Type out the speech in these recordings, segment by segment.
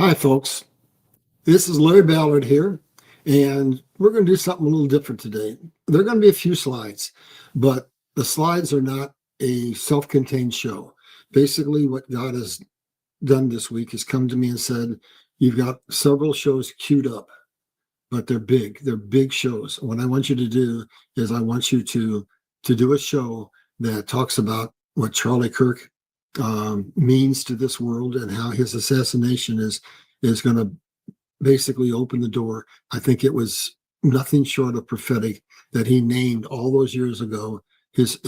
Hi, folks. This is Larry Ballard here, and we're going to do something a little different today. There are going to be a few slides, but the slides are not a self-contained show. Basically, what God has done this week is come to me and said, you've got several shows queued up, but they're big. They're big shows. What I want you to do is I want you to do a show that talks about what Charlie Kirk means to this world and how his assassination is going to basically open the door. I think it was nothing short of prophetic that he named all those years ago his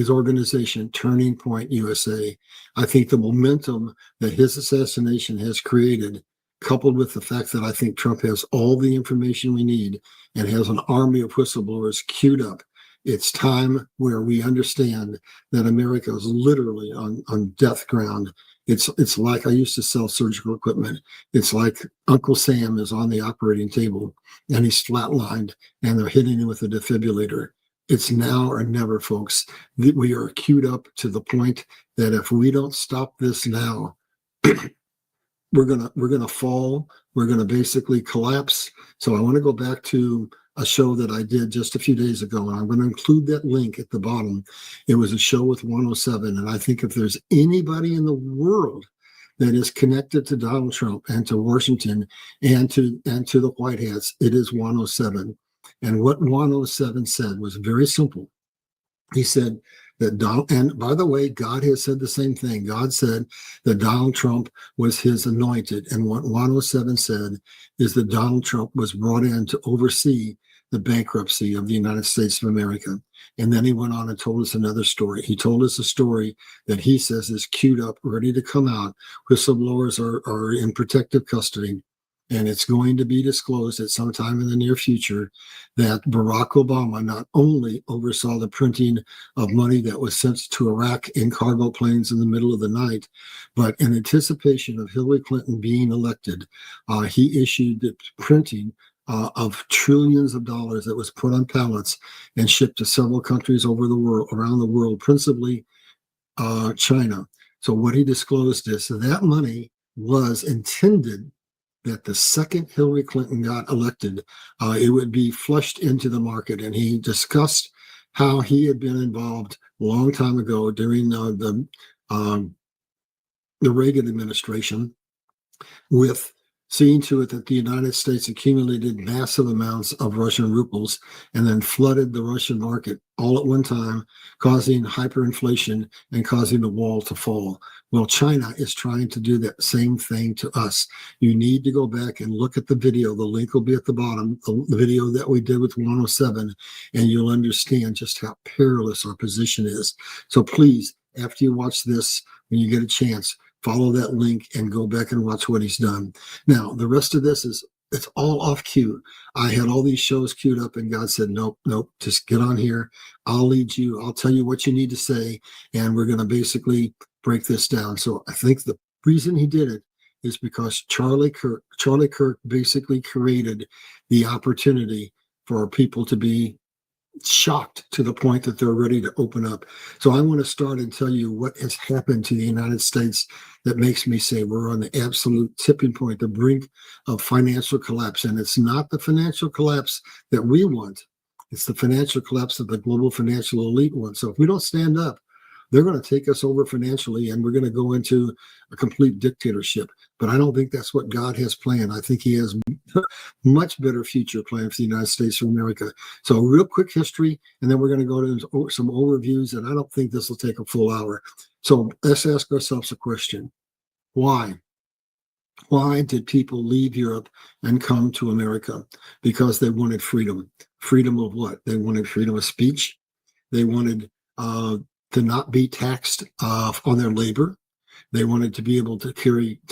organization, Turning Point USA. I think the momentum that his assassination has created, coupled with the fact that I think Trump has all the information we need and has an army of whistleblowers queued up. It's time where we understand that America is literally on death ground. It's like I used to sell surgical equipment. It's like Uncle Sam is on the operating table and he's flatlined and they're hitting him with a defibrillator. It's now or never, folks. We are queued up to the point that if we don't stop this now, we're gonna fall. We're gonna basically collapse. So I want to go back to a show that I did just a few days ago, and I'm going to include that link at the bottom. It was a show with 107, and I think if there's anybody in the world that is connected to Donald Trump and to Washington and to the White Hats, it is 107. And what 107 said was very simple. He said that Donald, and by the way, God has said the same thing. God said that Donald Trump was his anointed. And what 107 said is that Donald Trump was brought in to oversee the bankruptcy of the United States of America. And then he went on and told us another story. He told us a story that he says is queued up, ready to come out. Whistleblowers are in protective custody. And it's going to be disclosed at some time in the near future that Barack Obama not only oversaw the printing of money that was sent to Iraq in cargo planes in the middle of the night, but in anticipation of Hillary Clinton being elected, he issued the printing of trillions of dollars that was put on pallets and shipped to several countries over the world, around the world, principally China. So what he disclosed is that money was intended that the second Hillary Clinton got elected, it would be flushed into the market. And he discussed how he had been involved a long time ago during the Reagan administration with seeing to it that the United States accumulated massive amounts of Russian rubles and then flooded the Russian market all at one time, causing hyperinflation and causing the wall to fall. Well, China is trying to do that same thing to us. You need to go back and look at the video. The link will be at the bottom, the video that we did with 107, and you'll understand just how perilous our position is. So please, after you watch this, when you get a chance, follow that link and go back and watch what he's done. Now, the rest of this it's all off cue. I had all these shows queued up and God said, nope, just get on here. I'll lead you. I'll tell you what you need to say. And we're going to basically break this down. So I think the reason he did it is because Charlie Kirk basically created the opportunity for people to be shocked to the point that they're ready to open up. So I want to start and tell you what has happened to the United States that makes me say we're on the absolute tipping point, the brink of financial collapse. And it's not the financial collapse that we want. It's the financial collapse that the global financial elite wants. So if we don't stand up, they're going to take us over financially and we're going to go into a complete dictatorship. But I don't think that's what God has planned. I think he has much better future planned for the United States of America. So a real quick history, and then we're going to go to some overviews, and I don't think this will take a full hour. So let's ask ourselves a question. Why? Why did people leave Europe and come to America? Because they wanted freedom. Freedom of what? They wanted freedom of speech. They wanted to not be taxed on their labor. They wanted to be able to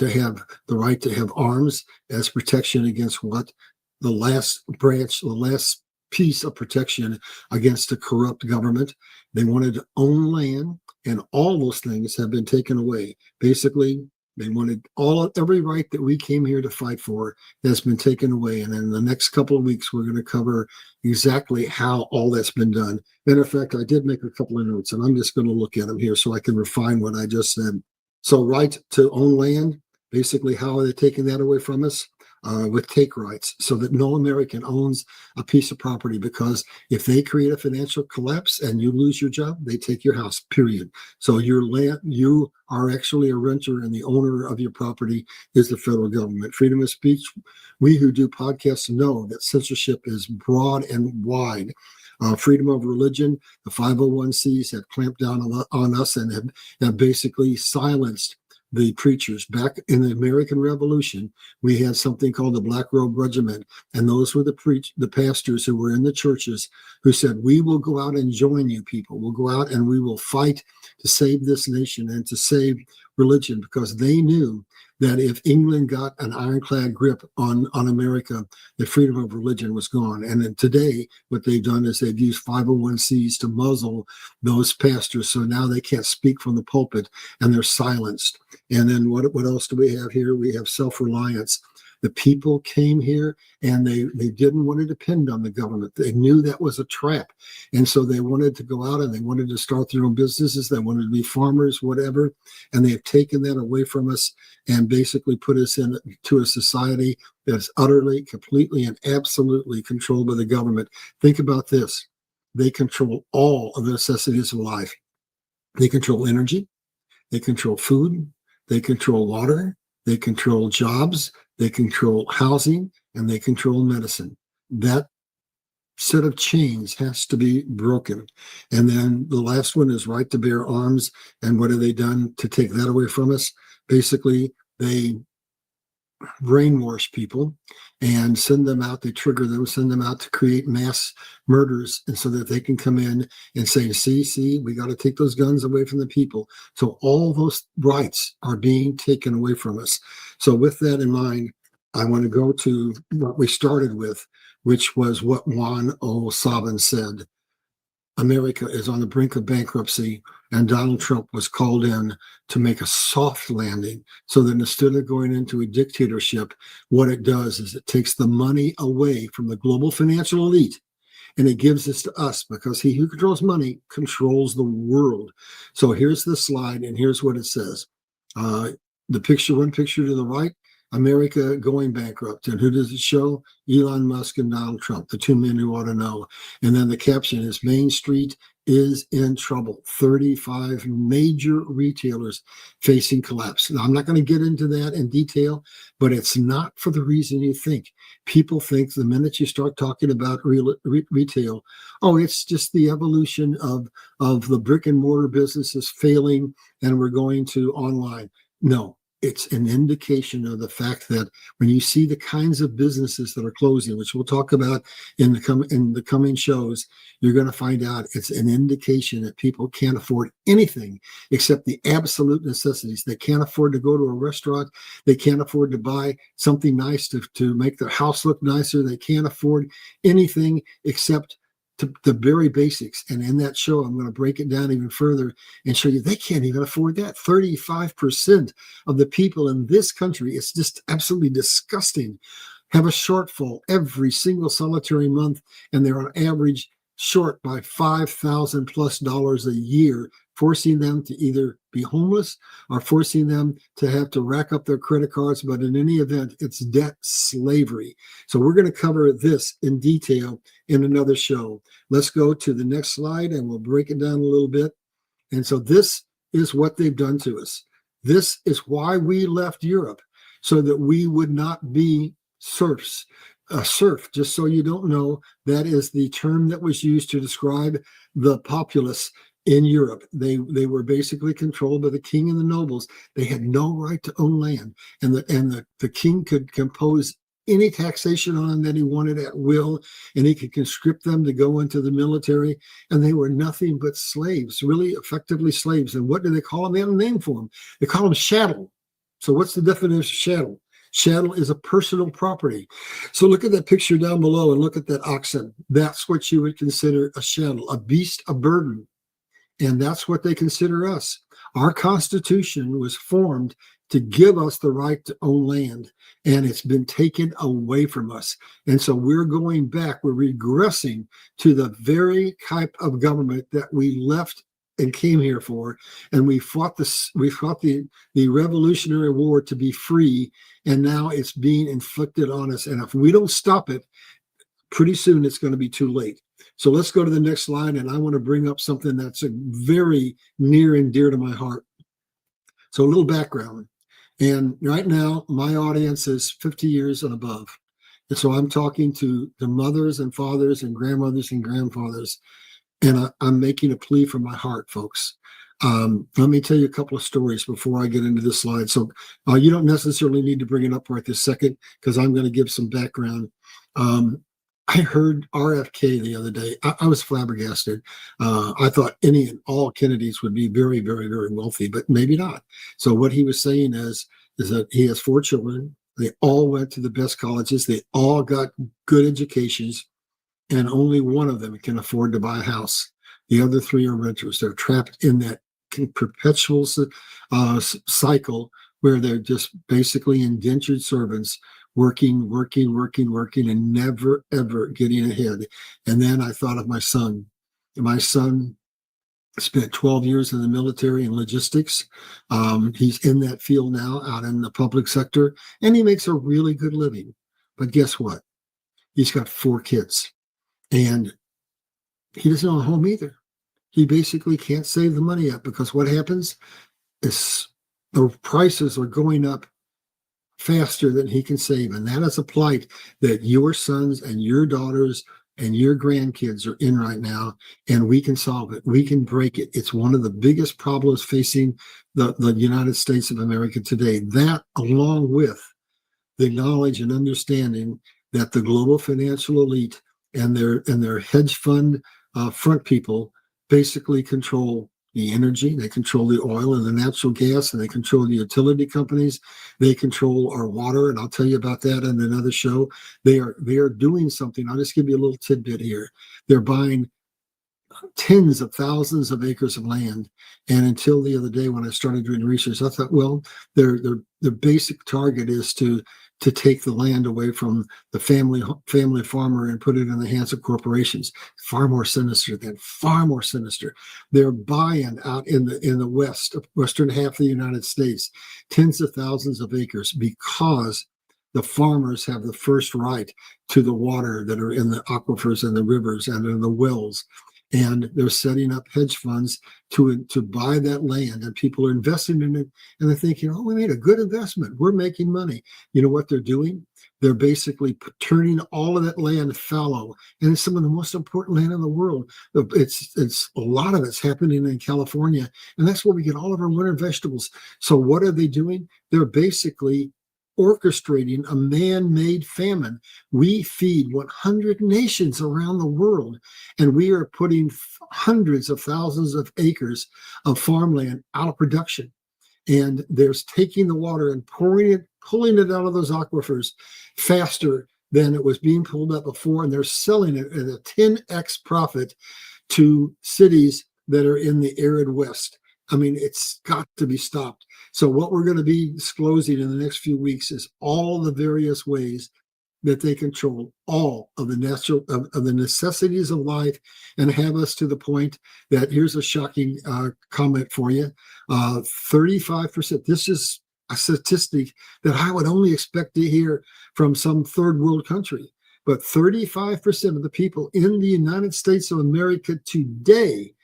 have the right to have arms as protection against what the last piece of protection against a corrupt government. They wanted to own land, and all those things have been taken away. Basically, they wanted every right that we came here to fight for has been taken away. And in the next couple of weeks, we're going to cover exactly how all that's been done. Matter of fact, I did make a couple of notes, and I'm just going to look at them here so I can refine what I just said. So right to own land, Basically, how are they taking that away from us? With take rights, so that no American owns a piece of property, because if they create a financial collapse and you lose your job, they take your house, period. So your land, you are actually a renter, and the owner of your property is the federal government. Freedom of speech, we who do podcasts know that censorship is broad and wide. Freedom of religion, the 501cs have clamped down on us and have basically silenced the preachers. Back in the American Revolution, we had something called the Black Robe Regiment, and those were the pastors who were in the churches who said, we will go out and join you people. We'll go out and we will fight to save this nation and to save religion, because they knew that if England got an ironclad grip on America, the freedom of religion was gone. And then today, what they've done is they've used 501cs to muzzle those pastors, so now they can't speak from the pulpit and they're silenced. And then what else do we have here? We have self-reliance. The people came here and they didn't want to depend on the government. They knew that was a trap. And so they wanted to go out and they wanted to start their own businesses. They wanted to be farmers, whatever. And they have taken that away from us and basically put us into a society that's utterly, completely, and absolutely controlled by the government. Think about this. They control all of the necessities of life. They control energy. They control food. They control water. They control jobs. They control housing, and they control medicine. That set of chains has to be broken. And then the last one is right to bear arms. And what have they done to take that away from us? Basically, they brainwash people and send them out. They trigger them, send them out to create mass murders, and so that they can come in and say, see, we got to take those guns away from the people. So all those rights are being taken away from us. So with that in mind, I want to go to what we started with, which was what Juan O. Savin said. America is on the brink of bankruptcy, and Donald Trump was called in to make a soft landing, so that instead of going into a dictatorship, what it does is it takes the money away from the global financial elite and it gives this to us, because he who controls money controls the world. So here's the slide, and here's what it says. The picture, one picture to the right, America going bankrupt. And who does it show? Elon Musk and Donald Trump, the two men who ought to know. And then the caption is Main Street is in trouble. 35 major retailers facing collapse. Now, I'm not going to get into that in detail, but it's not for the reason you think. People think the minute you start talking about retail, oh, it's just the evolution of the brick and mortar businesses failing and we're going to online. No. It's an indication of the fact that when you see the kinds of businesses that are closing, which we'll talk about in the coming shows, you're going to find out it's an indication that people can't afford anything except the absolute necessities. They can't afford to go to a restaurant. They can't afford to buy something nice to make their house look nicer. They can't afford anything except the very basics. And in that show, I'm going to break it down even further and show you they can't even afford that. 35% of the people in this country, it's just absolutely disgusting, have a shortfall every single solitary month, and they're on average short by $5,000+ a year, forcing them to either be homeless or forcing them to have to rack up their credit cards. But in any event, it's debt slavery. So we're going to cover this in detail in another show. Let's go to the next slide and we'll break it down a little bit. And so this is what they've done to us. This is why we left Europe, so that we would not be serfs. A serf, just so you don't know, that is the term that was used to describe the populace in Europe. They were basically controlled by the king and the nobles. They had no right to own land, and the king could impose any taxation on them that he wanted at will, and he could conscript them to go into the military, and they were nothing but slaves, really effectively slaves. And what do they call them? They have a name for them. They call them chattel. So what's the definition of chattel? Chattel is a personal property. So look at that picture down below and look at that oxen. That's what you would consider a chattel, a beast of burden. And that's what they consider us. Our Constitution was formed to give us the right to own land, and it's been taken away from us. And so we're going back, we're regressing to the very type of government that we left and came here for, and we fought the Revolutionary War to be free, and now it's being inflicted on us. And if we don't stop it, pretty soon it's going to be too late. So let's go to the next slide, and I want to bring up something that's very near and dear to my heart. So a little background. And right now, my audience is 50 years and above. And so I'm talking to the mothers and fathers and grandmothers and grandfathers, and I'm making a plea from my heart, folks. Let me tell you a couple of stories before I get into this slide. So you don't necessarily need to bring it up right this second, because I'm going to give some background. I heard RFK the other day. I was flabbergasted. I thought any and all Kennedys would be very, very, very wealthy, but maybe not. So what he was saying is that he has 4 children. They all went to the best colleges. They all got good educations, and only one of them can afford to buy a house. The other 3 are renters. They're trapped in that perpetual cycle where they're just basically indentured servants, working, and never, ever getting ahead. And then I thought of my son. My son spent 12 years in the military and logistics. He's in that field now, out in the public sector, and he makes a really good living. But guess what? He's got 4 kids, and he doesn't own a home either. He basically can't save the money up, because what happens is the prices are going up faster than he can save. And that is a plight that your sons and your daughters and your grandkids are in right now, and we can solve it. We can break it. It's one of the biggest problems facing the United States of America today. That, along with the knowledge and understanding that the global financial elite and their hedge fund front people basically control the energy, they control the oil and the natural gas, and they control the utility companies. They control our water, and I'll tell you about that in another show. They are doing something. I'll just give you a little tidbit here. They're buying tens of thousands of acres of land, and until the other day when I started doing research, I thought, well, their basic target is to take the land away from the family farmer and put it in the hands of corporations. Far more sinister. They're buying out in the western half of the United States, tens of thousands of acres, because the farmers have the first right to the water that are in the aquifers and the rivers and in the wells. And they're setting up hedge funds to buy that land, and people are investing in it, and they're thinking, oh, we made a good investment. We're making money. You know what they're doing? They're basically turning all of that land fallow, and it's some of the most important land in the world. It's a lot of it's happening in California, and that's where we get all of our winter vegetables. So what are they doing? They're basically orchestrating a man-made famine. We feed 100 nations around the world, and we are putting hundreds of thousands of acres of farmland out of production. And they're taking the water and pulling it out of those aquifers faster than it was being pulled up before, and they're selling it at a 10x profit to cities that are in the arid West. I mean, it's got to be stopped. So what we're going to be disclosing in the next few weeks is all the various ways that they control all of the natural of the necessities of life, and have us to the point that, here's a shocking comment for you, 35%. This is a statistic that I would only expect to hear from some third world country. But 35% of the people in the United States of America today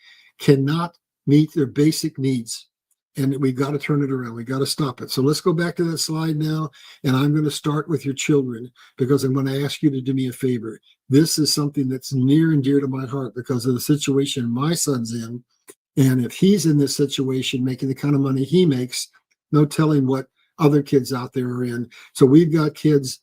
cannot meet their basic needs. And we've got to turn it around. We've got to stop it. So let's go back to that slide now. And I'm going to start with your children, because I'm going to ask you to do me a favor. This is something that's near and dear to my heart because of the situation my son's in. And if he's in this situation, making the kind of money he makes, no telling what other kids out there are in. So we've got kids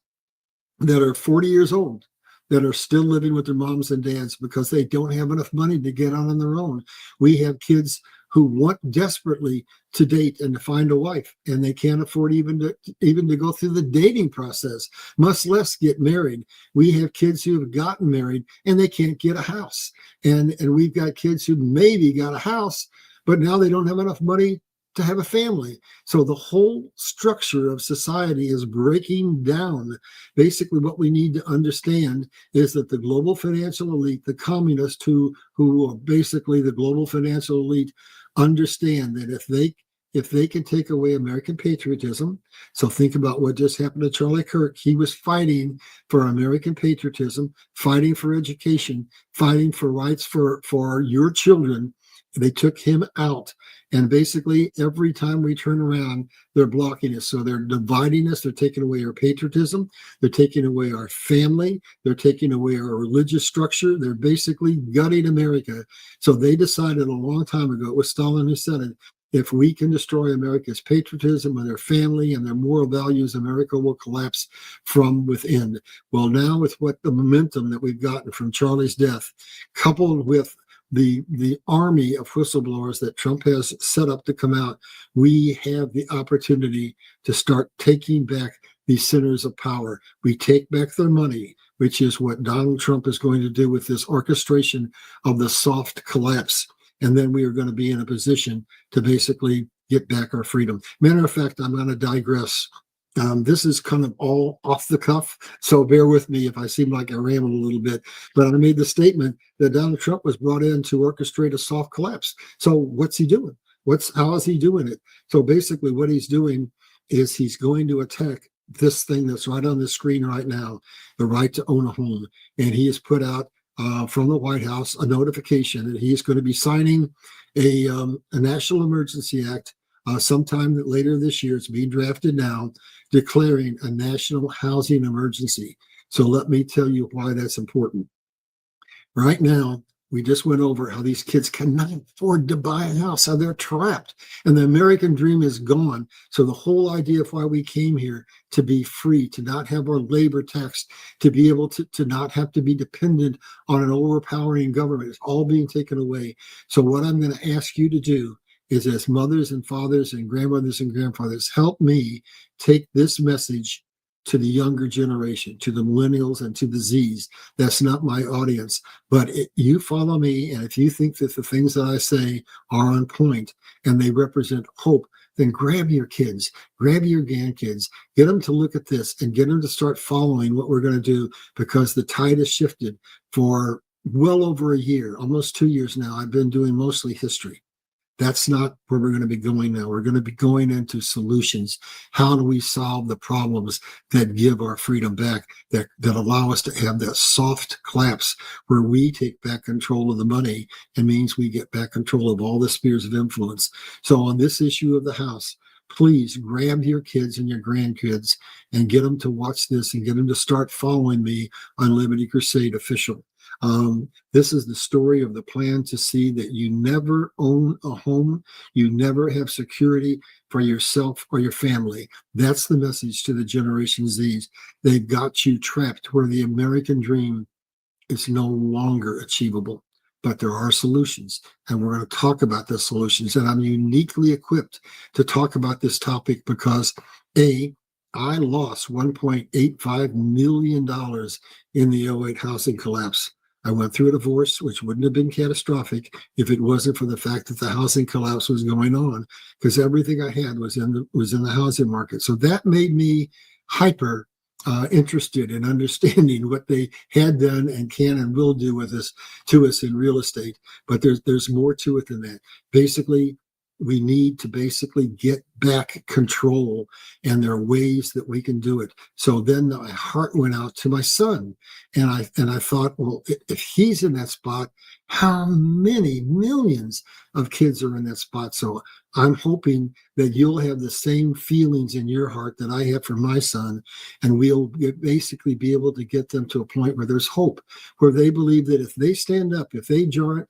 that are 40 years old that are still living with their moms and dads because they don't have enough money to get on their own. We have kids who want desperately to date and to find a wife, and they can't afford even to go through the dating process, much less get married. We have kids who have gotten married and they can't get a house. And we've got kids who maybe got a house, but now they don't have enough money to have a family. So the whole structure of society is breaking down. Basically, what we need to understand is that the global financial elite, the communists who are basically the global financial elite, understand that if they can take away American patriotism, so think about what just happened to Charlie Kirk. He was fighting for American patriotism, fighting for education, fighting for rights for your children. They took him out. And basically, every time we turn around, they're blocking us. So they're dividing us. They're taking away our patriotism. They're taking away our family. They're taking away our religious structure. They're basically gutting America. So they decided a long time ago, it was Stalin who said it, if we can destroy America's patriotism and their family and their moral values, America will collapse from within. Well, now with what the momentum that we've gotten from Charlie's death, coupled with the army of whistleblowers that Trump has set up to come out, we have the opportunity to start taking back these centers of power. We take back their money, which is what Donald Trump is going to do with this orchestration of the soft collapse. And then we are going to be in a position to basically get back our freedom. Matter of fact, I'm going to digress. This is kind of all off the cuff, so bear with me if I seem like I ramble a little bit. But I made the statement that Donald Trump was brought in to orchestrate a soft collapse. So what's he doing? How is he doing it? So basically what he's doing is he's going to attack this thing that's right on the screen right now, the right to own a home. And he has put out from the White House a notification that he's going to be signing a National Emergency Act sometime later this year. It's being drafted now, declaring a national housing emergency. So let me tell you why that's important. Right now, we just went over how these kids cannot afford to buy a house, how they're trapped, and the American dream is gone. So the whole idea of why we came here, to be free, to not have our labor taxed, to be able to not have to be dependent on an overpowering government, is all being taken away. So what I'm going to ask you to do is, as mothers and fathers and grandmothers and grandfathers, help me take this message to the younger generation, to the millennials and to the Zs. That's not my audience, but you follow me, and if you think that the things that I say are on point and they represent hope, then grab your kids, grab your grandkids, get them to look at this and get them to start following what we're going to do, because the tide has shifted. For well over a year, almost 2 years now, I've been doing mostly history. That's not where we're going to be going now. We're going to be going into solutions. How do we solve the problems that give our freedom back, that allow us to have that soft collapse where we take back control of the money, and means we get back control of all the spheres of influence. So on this issue of the House, please grab your kids and your grandkids and get them to watch this and get them to start following me on Liberty Crusade Official. This is the story of the plan to see that you never own a home, you never have security for yourself or your family. That's the message to the Generation Zs. They've got you trapped where the American dream is no longer achievable. But there are solutions, and we're going to talk about the solutions. And I'm uniquely equipped to talk about this topic because, I lost $1.85 million in the 2008 housing collapse. I went through a divorce, which wouldn't have been catastrophic if it wasn't for the fact that the housing collapse was going on, because everything I had was in the housing market. So that made me hyper interested in understanding what they had done and can and will do with us to us in real estate. But there's more to it than that. Basically, we need to basically get back control, and there are ways that we can do it. So then my heart went out to my son, and I thought, well, if he's in that spot, how many millions of kids are in that spot? So I'm hoping that you'll have the same feelings in your heart that I have for my son, and we'll basically be able to get them to a point where there's hope, where they believe that if they stand up, if they join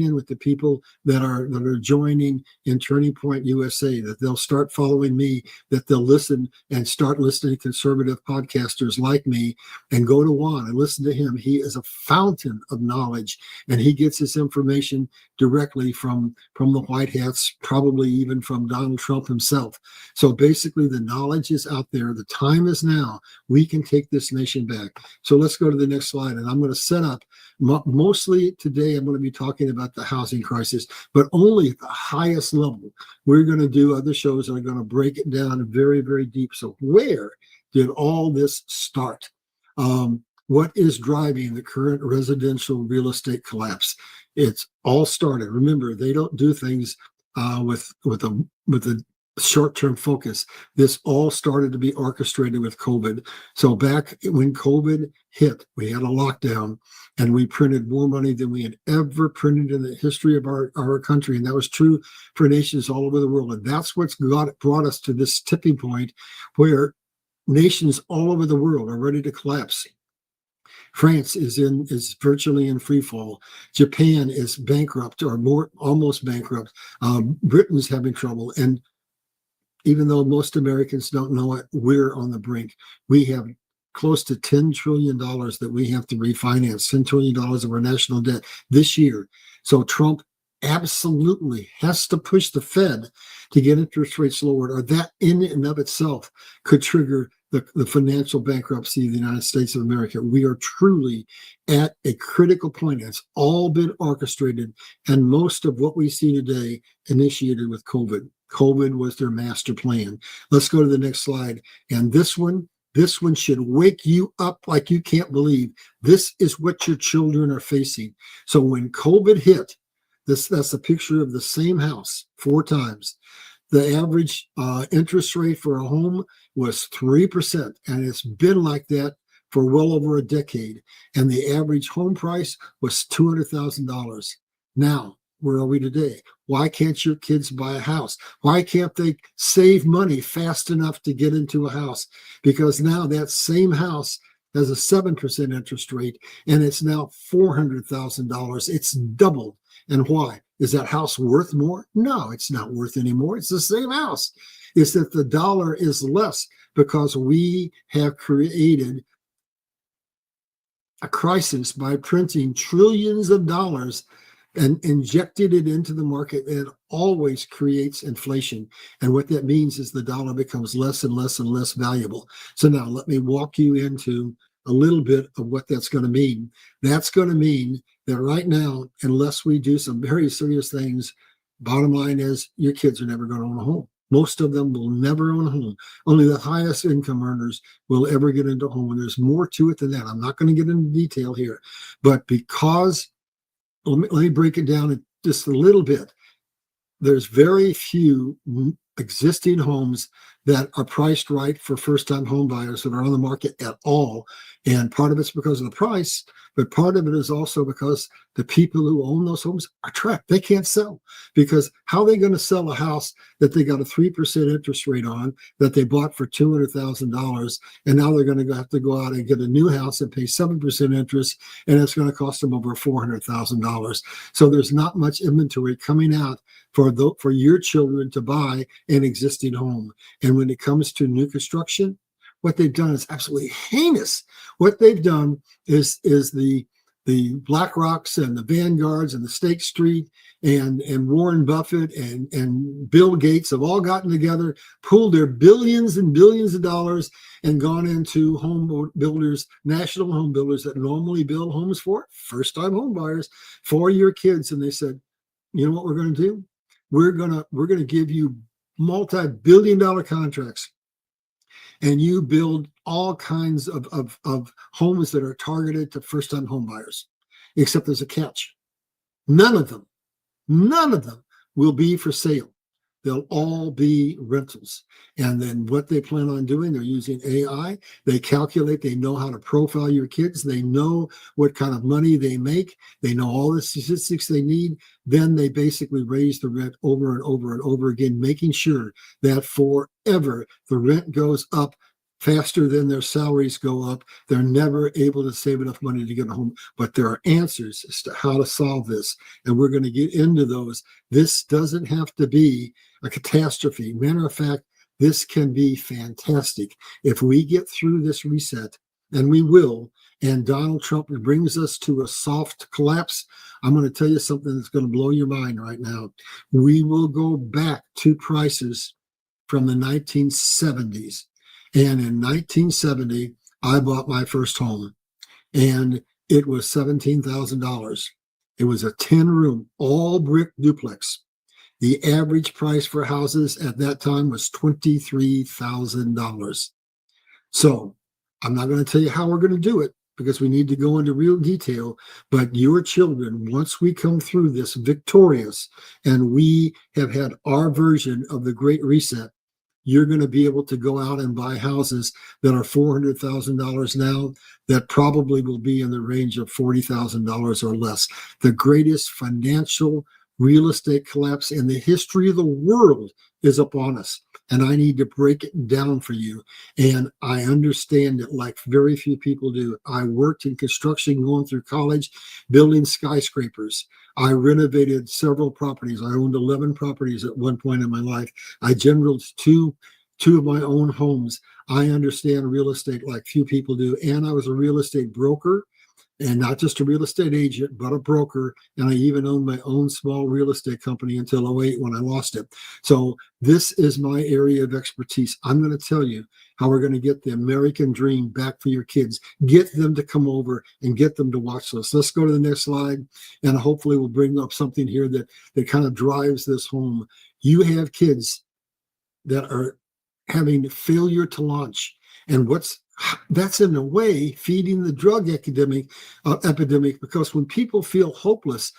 in with the people that are joining in Turning Point USA, that they'll start following me, that they'll listen and start listening to conservative podcasters like me, and go to Juan and listen to him. He is a fountain of knowledge, and he gets his information directly from the White Hats probably even from Donald Trump himself. So basically, the knowledge is out there. The time is now. We can take this nation back. So let's go to the next slide. And I'm going to set up, mostly today, I'm going to be talking about the housing crisis, but only at the highest level. We're going to do other shows that are going to break it down very, very deep. So where did all this start? What is driving the current residential real estate collapse? It's all started. Remember, they don't do things with a short-term focus. This all started to be orchestrated with COVID. So back when COVID hit, we had a lockdown, and we printed more money than we had ever printed in the history of our country, and that was true for nations all over the world. And that's what's brought us to this tipping point where nations all over the world are ready to collapse. France is virtually in free fall. Japan is bankrupt or almost bankrupt. Britain's having trouble. And even though most Americans don't know it, we're on the brink. We have close to $10 trillion that we have to refinance, $10 trillion of our national debt this year. So Trump absolutely has to push the Fed to get interest rates lowered, or that in and of itself could trigger the financial bankruptcy of the United States of America. We are truly at a critical point. It's all been orchestrated, and most of what we see today initiated with COVID. COVID was their master plan. Let's go to the next slide. And this one should wake you up like you can't believe. This is what your children are facing. So when COVID hit, that's a picture of the same house 4 times. The average interest rate for a home was 3%, and it's been like that for well over a decade. And the average home price was $200,000. Now, where are we today? Why can't your kids buy a house? Why can't they save money fast enough to get into a house? Because now that same house has a 7% interest rate, and it's now $400,000. It's doubled. And why? Is that house worth more? No, it's not worth any more. It's the same house. It's that the dollar is less because we have created a crisis by printing trillions of dollars and injected it into the market. And it always creates inflation. And what that means is the dollar becomes less and less and less valuable. So now let me walk you into a little bit of what that's going to mean. That's going to mean that right now, unless we do some very serious things, bottom line is your kids are never going to own a home. Most of them will never own a home. Only the highest income earners will ever get into a home. And there's more to it than that. I'm not going to get into detail here. But because, let me break it down just a little bit. There's very few existing homes that are priced right for first-time home buyers that are on the market at all. And part of it's because of the price, but part of it is also because the people who own those homes are trapped. They can't sell, because how are they going to sell a house that they got a 3% interest rate on that they bought for $200,000, and now they're going to have to go out and get a new house and pay 7% interest, and it's going to cost them over $400,000. So there's not much inventory coming out for your children to buy an existing home. And when it comes to new construction, what they've done is absolutely heinous. What they've done is the BlackRocks and the Vanguards and the State Street and Warren Buffett and Bill Gates have all gotten together, pooled their billions and billions of dollars, and gone into home builders, national home builders that normally build homes for first-time home buyers for your kids. And they said, you know what we're going to do? We're going to give you multi-billion-dollar contracts, and you build all kinds of homes that are targeted to first-time home buyers. Except there's a catch. None of them will be for sale. They'll all be rentals. And then what they plan on doing, they're using AI. They calculate, they know how to profile your kids. They know what kind of money they make. They know all the statistics they need. Then they basically raise the rent over and over and over again, making sure that forever the rent goes up faster than their salaries go up. They're never able to save enough money to get a home. But there are answers as to how to solve this, and we're going to get into those. This doesn't have to be a catastrophe. Matter of fact, this can be fantastic if we get through this reset, and we will, and Donald Trump brings us to a soft collapse. I'm going to tell you something that's going to blow your mind right now. We will go back to prices from the 1970s. And in 1970, I bought my first home, and it was $17,000. It was a 10-room, all brick duplex. The average price for houses at that time was $23,000. So I'm not going to tell you how we're going to do it because we need to go into real detail. But your children, once we come through this victorious and we have had our version of the Great Reset, you're going to be able to go out and buy houses that are $400,000 now that probably will be in the range of $40,000 or less. The greatest financial real estate collapse in the history of the world is upon us. And I need to break it down for you. And I understand it like very few people do. I worked in construction going through college, building skyscrapers. I renovated several properties. I owned 11 properties at one point in my life. I generated two of my own homes. I understand real estate like few people do. And I was a real estate broker, and not just a real estate agent, but a broker. And I even owned my own small real estate company until '08 when I lost it. So this is my area of expertise. I'm going to tell you how we're going to get the American dream back for your kids, get them to come over and get them to watch this. Let's go to the next slide. And hopefully we'll bring up something here that kind of drives this home. You have kids that are having failure to launch. And that's in a way feeding the drug epidemic, because when people feel hopeless,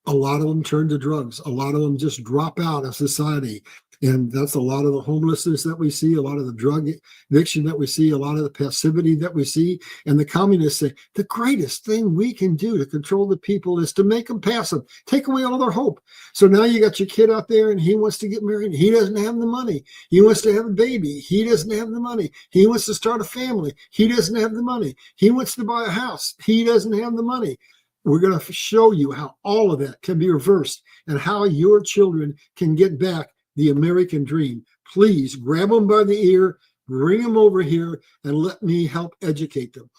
a lot of them turn to drugs. A lot of them just drop out of society. And that's a lot of the homelessness that we see, a lot of the drug addiction that we see, a lot of the passivity that we see. And the communists say the greatest thing we can do to control the people is to make them passive, take away all their hope. So now you got your kid out there and he wants to get married. He doesn't have the money. He wants to have a baby. He doesn't have the money. He wants to start a family. He doesn't have the money. He wants to buy a house. He doesn't have the money. We're going to show you how all of that can be reversed and how your children can get back the American dream. Please grab them by the ear, bring them over here, and let me help educate them.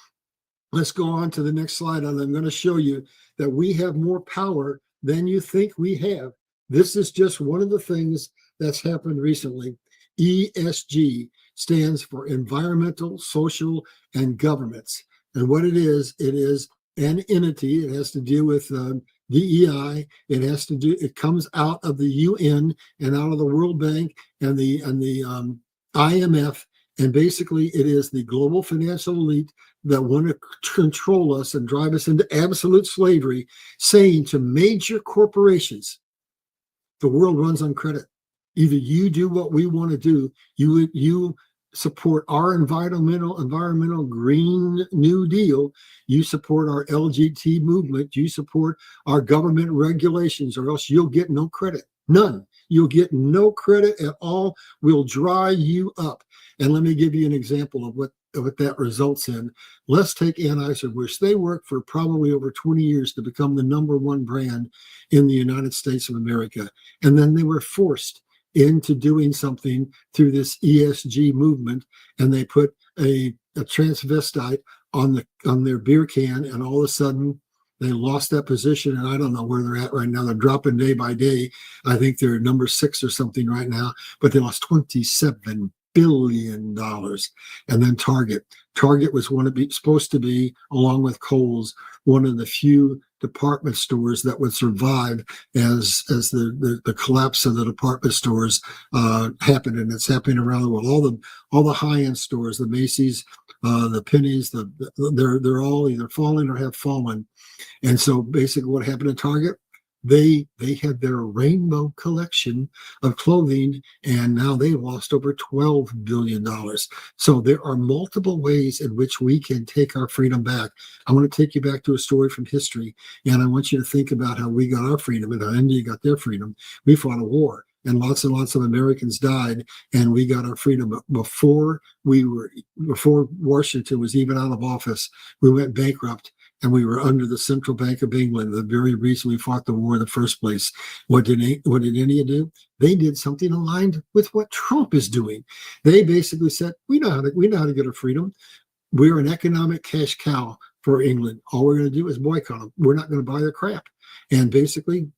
Let's go on to the next slide, and I'm going to show you that we have more power than you think we have. This is just one of the things that's happened recently. ESG stands for Environmental, Social, and Governance. And what it is an entity. It has to do with DEI. It comes out of the UN and out of the World Bank and the IMF. And basically it is the global financial elite that want to control us and drive us into absolute slavery, saying to major corporations, the world runs on credit. Either you do what we want to do, you support our environmental Green New Deal, you support our LGBT movement, you support our government regulations, or else you'll get no credit. None. You'll get no credit at all. We'll dry you up. And let me give you an example of what that results in. Let's take Anheuser-Busch. They worked for probably over 20 years to become the #1 brand in the United States of America. And then they were forced into doing something through this ESG movement, and they put a transvestite on their beer can, and all of a sudden they lost that position, and I don't know where they're at right now. They're dropping day by day. I think they're number 6 or something right now, but they lost $27 billion. And then Target was supposed to be, along with Kohl's, one of the few department stores that would survive as the collapse of the department stores happened, and it's happening around the world. All the high-end stores, the Macy's, the Pennies, they're all either falling or have fallen. And so basically what happened at Target, they had their rainbow collection of clothing, and now they've lost over $12 billion. So there are multiple ways in which we can take our freedom back. I want to take you back to a story from history, and I want you to think about how we got our freedom and how India got their freedom. We fought a war, and lots of Americans died, and we got our freedom. But before Washington was even out of office, we went bankrupt. And we were under the Central Bank of England, the very reason we fought the war in the first place. What did India do? They did something aligned with what Trump is doing. They basically said, we know how to get our freedom. We're an economic cash cow for England. All we're going to do is boycott them. We're not going to buy their crap. And basically,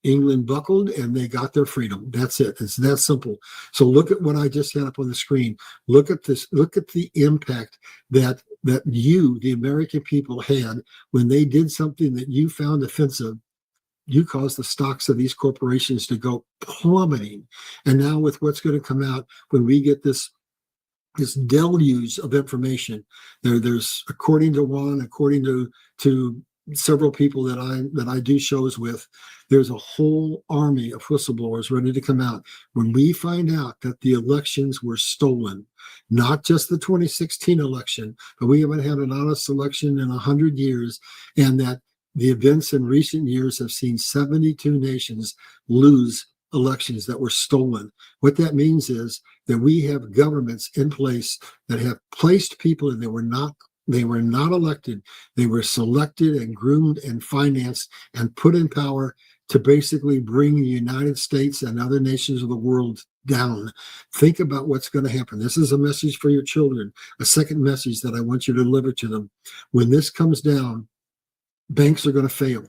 England buckled and they got their freedom. That's it. It's that simple. So look at what I just had up on the screen. Look at this. Look at the impact that you, the American people, had when they did something that you found offensive. You caused the stocks of these corporations to go plummeting. And now with what's going to come out when we get this deluge of information, there's according to one, according to several people that I do shows with, there's a whole army of whistleblowers ready to come out when we find out that the elections were stolen, not just the 2016 election, but we haven't had an honest election in 100 years, and that the events in recent years have seen 72 nations lose elections that were stolen. What that means is that we have governments in place that have placed people, and they were not elected. They were selected and groomed and financed and put in power to basically bring the United States and other nations of the world down. Think about what's going to happen. This is a message for your children, a second message that I want you to deliver to them. When this comes down, banks are going to fail.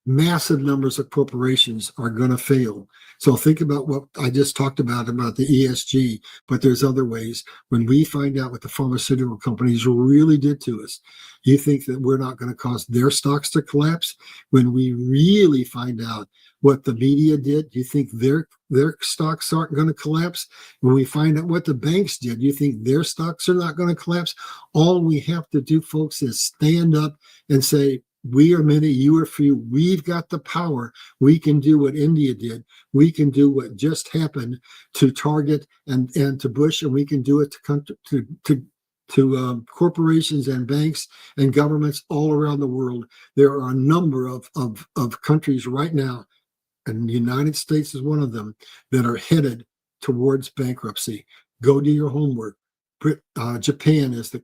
Massive numbers of corporations are going to fail. So think about what I just talked about the ESG, but there's other ways. When we find out what the pharmaceutical companies really did to us, you think that we're not going to cause their stocks to collapse? When we really find out what the media did, you think their stocks aren't going to collapse? When we find out what the banks did, you think their stocks are not going to collapse? All we have to do, folks, is stand up and say, we are many, you are few. We've got the power. We can do what India did. We can do what just happened to Target and to Bush, and we can do it to corporations and banks and governments all around the world. There are a number of countries right now, and the United States is one of them, that are headed towards bankruptcy. Go do your homework. Japan is the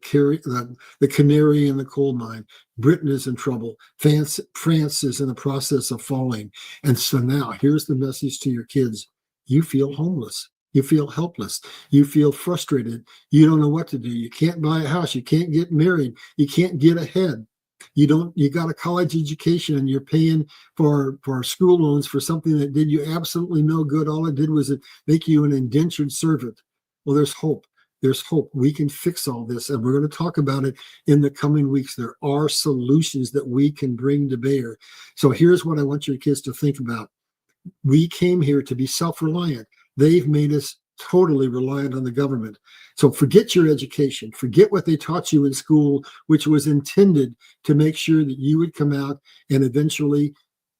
canary in the coal mine. Britain is in trouble. France is in the process of falling. And so now here's the message to your kids. You feel homeless. You feel helpless. You feel frustrated. You don't know what to do. You can't buy a house. You can't get married. You can't get ahead. You got a college education and you're paying for school loans for something that did you absolutely no good. All it did was make you an indentured servant. Well, there's hope. There's hope. We can fix all this, and we're going to talk about it in the coming weeks. There are solutions that we can bring to bear. So here's what I want your kids to think about. We came here to be self-reliant. They've made us totally reliant on the government. So forget your education. Forget what they taught you in school, which was intended to make sure that you would come out and eventually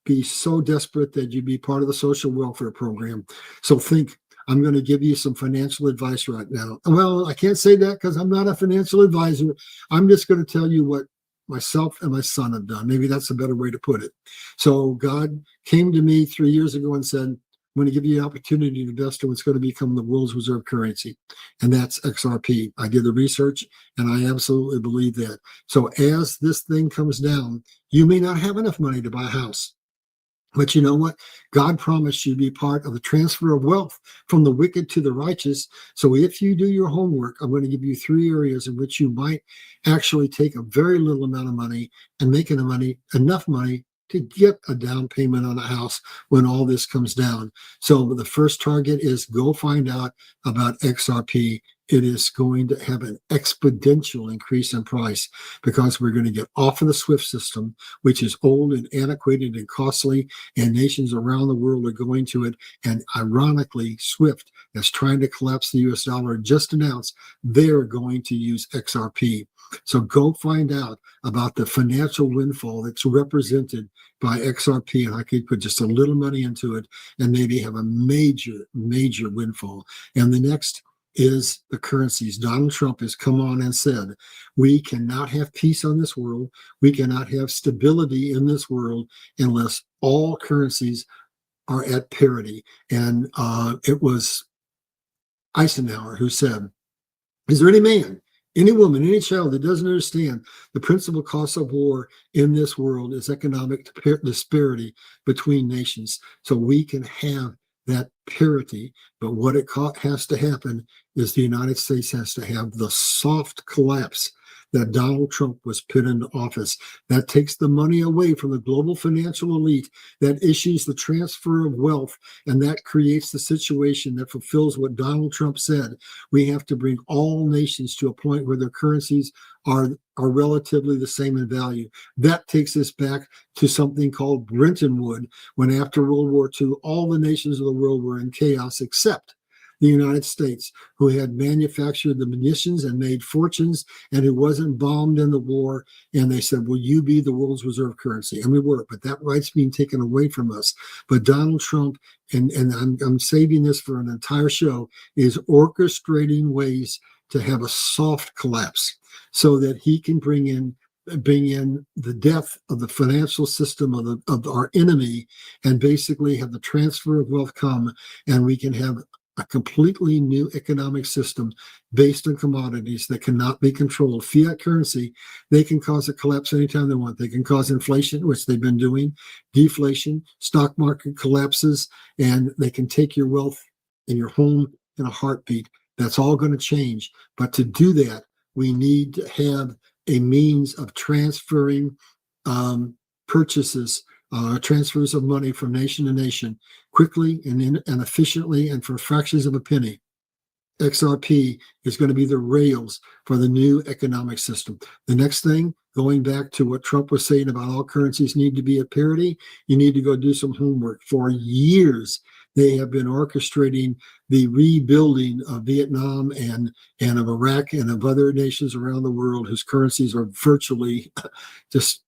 be so desperate that you'd be part of the social welfare program. So think, I'm going to give you some financial advice right now. Well, I can't say that because I'm not a financial advisor. I'm just going to tell you what myself and my son have done. Maybe that's a better way to put it. So God came to me 3 years ago and said, I'm going to give you the opportunity to invest in what's going to become the world's reserve currency. And that's XRP. I did the research and I absolutely believe that. So as this thing comes down, you may not have enough money to buy a house. But you know what? God promised you to be part of the transfer of wealth from the wicked to the righteous. So if you do your homework, I'm going to give you 3 areas in which you might actually take a very little amount of money and make enough money to get a down payment on a house when all this comes down. So the first target is go find out about XRP. It is going to have an exponential increase in price because we're going to get off of the SWIFT system, which is old and antiquated and costly, and nations around the world are going to it. And ironically, SWIFT is trying to collapse the US dollar, just announced they're going to use XRP. So go find out about the financial windfall that's represented by XRP, and I could put just a little money into it and maybe have a major, major windfall. And the next is the currencies. Donald Trump has come on and said, we cannot have peace on this world. We cannot have stability in this world unless all currencies are at parity. And it was Eisenhower who said, is there any man, any woman, any child that doesn't understand the principal cause of war in this world is economic disparity between nations? So we can have that parity, but what it has to happen is the United States has to have the soft collapse that Donald Trump was put into office. That takes the money away from the global financial elite, that issues the transfer of wealth, and that creates the situation that fulfills what Donald Trump said. We have to bring all nations to a point where their currencies are relatively the same in value. That takes us back to something called Bretton Woods, when after World War II, all the nations of the world were in chaos except the United States, who had manufactured the munitions and made fortunes and who wasn't bombed in the war. And they said, will you be the world's reserve currency? And we were, but that right's being taken away from us. But Donald Trump, and I'm saving this for an entire show, is orchestrating ways to have a soft collapse so that he can bring in the death of the financial system of our enemy, and basically have the transfer of wealth come, and we can have a completely new economic system based on commodities that cannot be controlled. Fiat currency, they can cause a collapse anytime they want. They can cause inflation, which they've been doing, deflation, stock market collapses, and they can take your wealth and your home in a heartbeat. That's all going to change. But to do that, we need to have a means of transferring purchases, transfers of money from nation to nation quickly and efficiently and for fractions of a penny. XRP is going to be the rails for the new economic system. The next thing, going back to what Trump was saying about all currencies need to be at parity, you need to go do some homework. For years, they have been orchestrating the rebuilding of Vietnam and of Iraq and of other nations around the world whose currencies are virtually just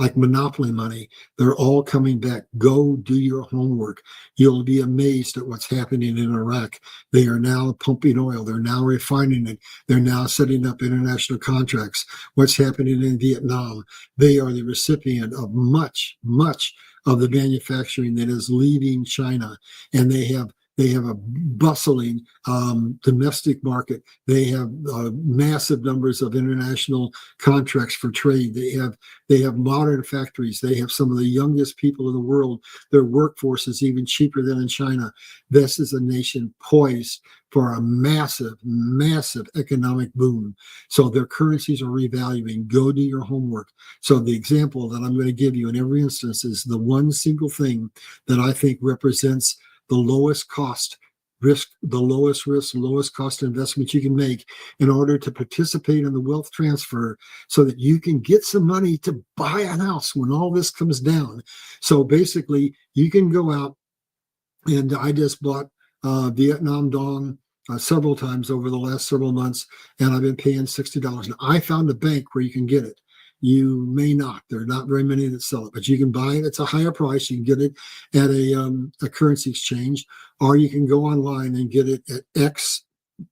like monopoly money. They're all coming back. Go do your homework. You'll be amazed at what's happening in Iraq. They are now pumping oil. They're now refining it. They're now setting up international contracts. What's happening in Vietnam? They are the recipient of much of the manufacturing that is leaving China, and they have a bustling domestic market. They have massive numbers of international contracts for trade. They have modern factories. They have some of the youngest people in the world. Their workforce is even cheaper than in China. This is a nation poised for a massive economic boom. So their currencies are revaluing. Go do your homework. So the example that I'm going to give you in every instance is the one single thing that I think represents the lowest cost risk, the lowest risk, lowest cost investment you can make in order to participate in the wealth transfer so that you can get some money to buy a house when all this comes down. So basically, you can go out, and I just bought Vietnam Dong several times over the last several months, and I've been paying $60. Now, I found a bank where you can get it. You may not. There are not very many that sell it, but you can buy it. It's a higher price. You can get it at a currency exchange, or you can go online and get it at X,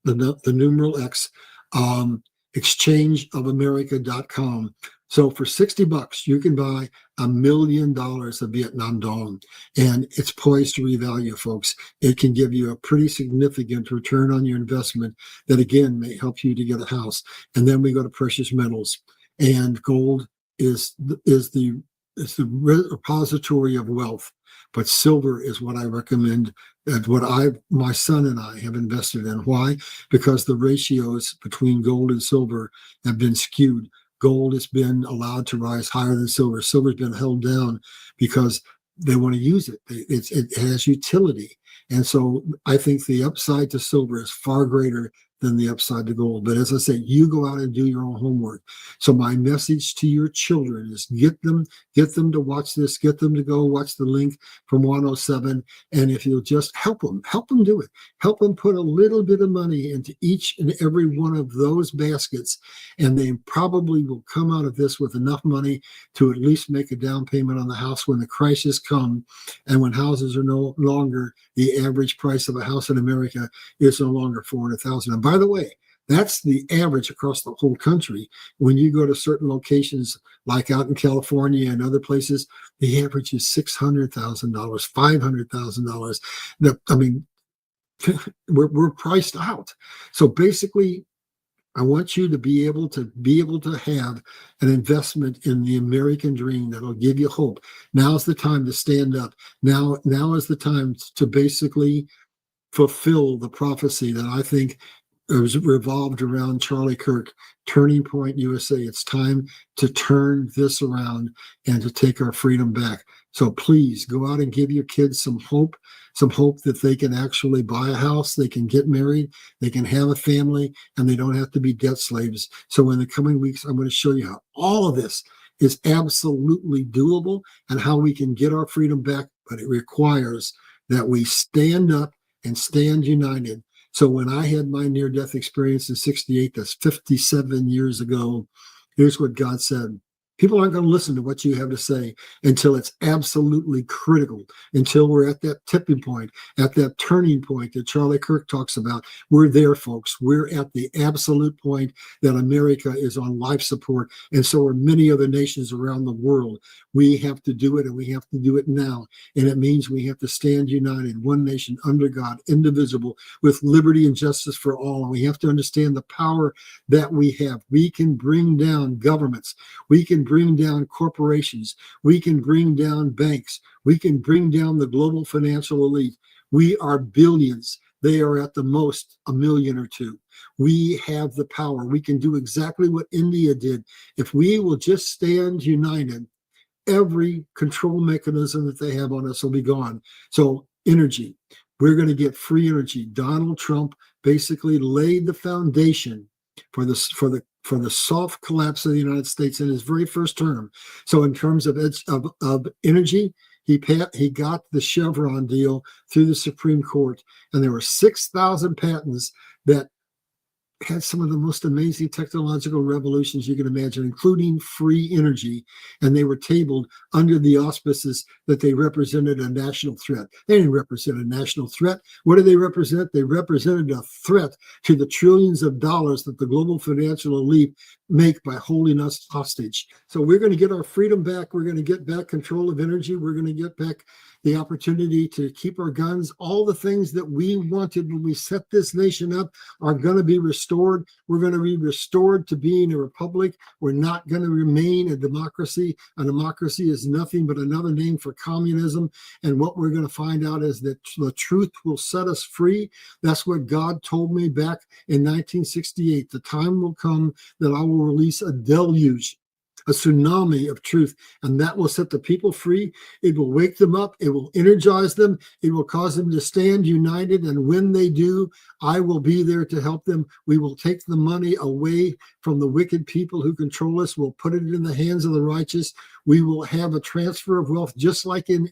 the numeral X, exchangeofamerica.com. So for $60, you can buy $1 million of Vietnam Dong, and it's poised to revalue, folks. It can give you a pretty significant return on your investment that, again, may help you to get a house. And then we go to precious metals. And gold is the repository of wealth, but silver is what I recommend, and what my son and I have invested in. Why? Because the ratios between gold and silver have been skewed. Gold has been allowed to rise higher than silver. Silver's been held down because they want to use it. It has utility. And so I think the upside to silver is far greater than the upside to gold. But as I said, you go out and do your own homework. So my message to your children is get them to watch this, get them to go watch the link from 107. And if you'll just help them do it. Help them put a little bit of money into each and every one of those baskets. And they probably will come out of this with enough money to at least make a down payment on the house when the crisis comes. And when houses are no longer, the average price of a house in America is no longer $400,000. And by the way, that's the average across the whole country. When you go to certain locations, like out in California and other places, the average is $600,000, $500,000. I mean, we're priced out. So basically, I want you to be able to have an investment in the American dream that'll give you hope. Now's the time to stand up. Now is the time to basically fulfill the prophecy that I think was revolved around Charlie Kirk, Turning Point USA. It's time to turn this around and to take our freedom back. So please go out and give your kids some hope that they can actually buy a house, they can get married, they can have a family, and they don't have to be debt slaves. So in the coming weeks, I'm going to show you how all of this is absolutely doable and how we can get our freedom back, but it requires that we stand up and stand united. So when I had my near-death experience in 68, that's 57 years ago, here's what God said. People aren't going to listen to what you have to say until it's absolutely critical, until we're at that tipping point, at that turning point that Charlie Kirk talks about. We're there, folks. We're at the absolute point that America is on life support, and so are many other nations around the world. We have to do it, and we have to do it now. And it means we have to stand united, one nation under God, indivisible, with liberty and justice for all. And we have to understand the power that we have. We can bring down governments. We can bring down corporations. We can bring down banks. We can bring down the global financial elite. We are billions. They are at the most a million or two. We have the power. We can do exactly what India did. If we will just stand united, every control mechanism that they have on us will be gone. So energy, we're going to get free energy. Donald Trump basically laid the foundation for the soft collapse of the United States in his very first term. So in terms of energy, he got the Chevron deal through the Supreme Court, and there were 6,000 patents that had some of the most amazing technological revolutions you can imagine, including free energy, and they were tabled under the auspices that they represented a national threat. They didn't represent a national threat. What did they represent? They represented a threat to the trillions of dollars that the global financial elite make by holding us hostage. So we're going to get our freedom back. We're going to get back control of energy. We're going to get back the opportunity to keep our guns. All the things that we wanted when we set this nation up are going to be restored. We're going to be restored to being a republic. We're not going to remain a democracy. A democracy is nothing but another name for communism. And what we're going to find out is that the truth will set us free. That's what God told me back in 1968. The time will come that I will release a deluge, a tsunami of truth, and that will set the people free. It will wake them up. It will energize them. It will cause them to stand united. And when they do, I will be there to help them. We will take the money away from the wicked people who control us. We'll put it in the hands of the righteous. We will have a transfer of wealth, just like in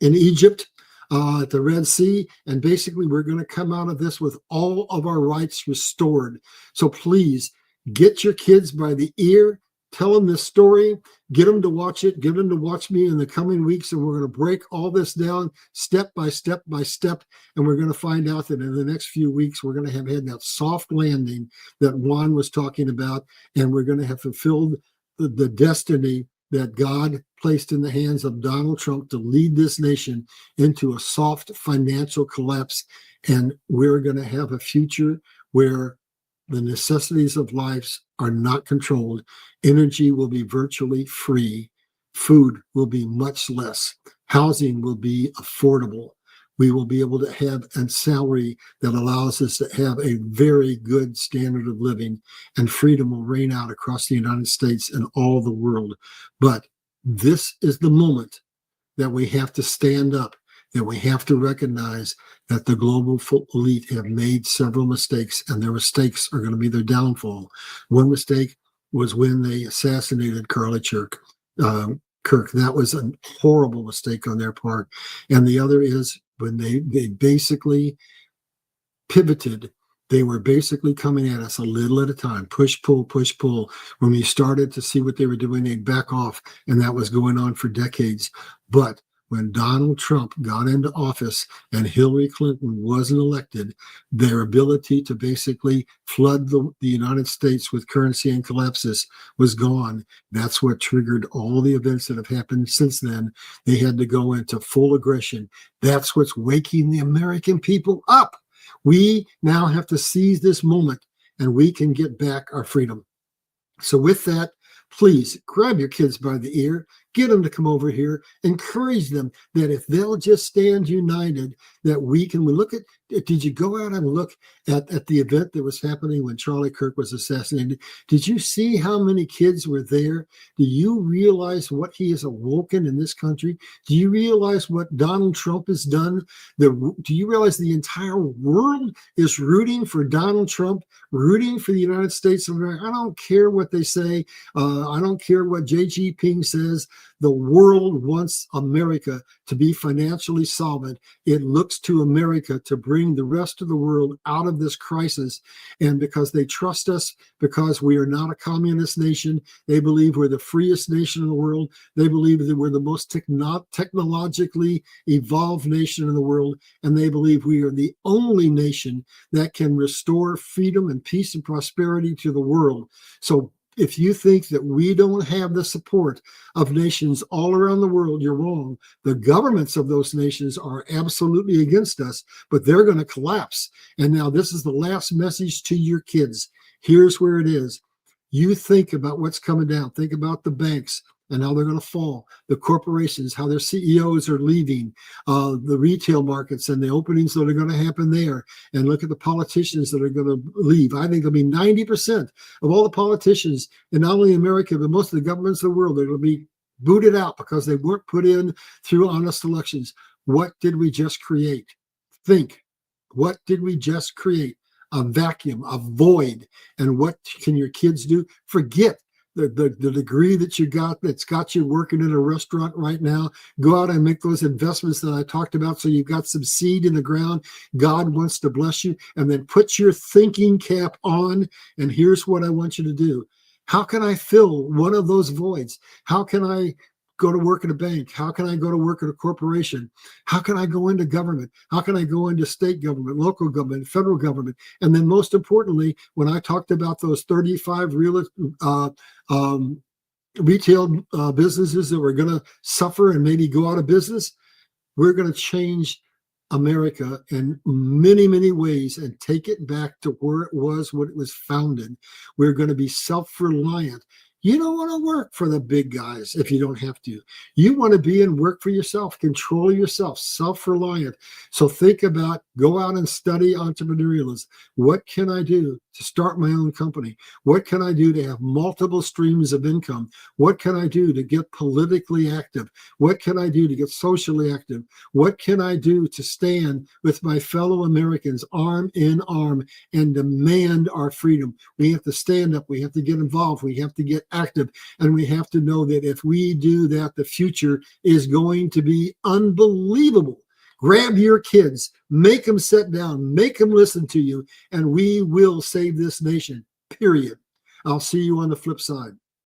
Egypt. At the Red Sea, and basically we're going to come out of this with all of our rights restored. So please get your kids by the ear, tell them this story, get them to watch it, get them to watch me in the coming weeks, and we're going to break all this down step by step by step, and we're going to find out that in the next few weeks we're going to have had that soft landing that Juan was talking about, and we're going to have fulfilled the destiny that God placed in the hands of Donald Trump to lead this nation into a soft financial collapse. And we're going to have a future where the necessities of life are not controlled. Energy will be virtually free. Food will be much less. Housing will be affordable. We will be able to have a salary that allows us to have a very good standard of living, and freedom will reign out across the United States and all the world. But this is the moment that we have to stand up, that we have to recognize that the global elite have made several mistakes, and their mistakes are going to be their downfall. One mistake was when they assassinated Charlie Kirk. That was a horrible mistake on their part. And the other is when they basically pivoted. They were basically coming at us a little at a time, push, pull, push, pull. When we started to see what they were doing, they'd back off, and that was going on for decades. But when Donald Trump got into office and Hillary Clinton wasn't elected, their ability to basically flood the United States with currency and collapses was gone. That's what triggered all the events that have happened since then. They had to go into full aggression. That's what's waking the American people up. We now have to seize this moment, and we can get back our freedom. So with that, please grab your kids by the ear, get them to come over here, encourage them that if they'll just stand united, that we can look at Did you go out and look at the event that was happening when Charlie Kirk was assassinated? Did you see how many kids were there? Do you realize what he has awoken in this country? Do you realize what Donald Trump has done? Do you realize the entire world is rooting for Donald Trump, rooting for the United States of America? I don't care what they say. I don't care what J.G. Ping says. The world wants America to be financially solvent. It looks to America to bring the rest of the world out of this crisis. And because they trust us, because we are not a communist nation, they believe we're the freest nation in the world. They believe that we're the most technologically evolved nation in the world. And they believe we are the only nation that can restore freedom and peace and prosperity to the world. So if you think that we don't have the support of nations all around the world, you're wrong. The governments of those nations are absolutely against us, but they're going to collapse. And now this is the last message to your kids. Here's where it is. You think about what's coming down. Think about the banks and how they're going to fall, the corporations, how their CEOs are leaving, the retail markets and the openings that are going to happen there. And look at the politicians that are going to leave. I think it'll be 90% of all the politicians, and not only America, but most of the governments of the world, they're going to be booted out because they weren't put in through honest elections. What did we just create? Think, what did we just create? A vacuum, a void. And what can your kids do? Forget the degree that you got that's got you working in a restaurant right now. Go out and make those investments that I talked about so you've got some seed in the ground. God wants to bless you. And then put your thinking cap on. And here's what I want you to do. How can I fill one of those voids? How can I go to work at a bank? How can I go to work at a corporation? How can I go into government? How can I go into state government, local government, federal government? And then most importantly, when I talked about those 35 retail businesses that were going to suffer and maybe go out of business, we're going to change America in many, many ways and take it back to where it was when it was founded. We're going to be self-reliant. You don't want to work for the big guys if you don't have to. You want to be and work for yourself, control yourself, self-reliant. So think about, go out and study entrepreneurialism. What can I do to start my own company? What can I do to have multiple streams of income? What can I do to get politically active? What can I do to get socially active? What can I do to stand with my fellow Americans arm in arm and demand our freedom? We have to stand up. We have to get involved. We have to get active. And we have to know that if we do that, the future is going to be unbelievable. Grab your kids, make them sit down, make them listen to you, and we will save this nation, period. I'll see you on the flip side.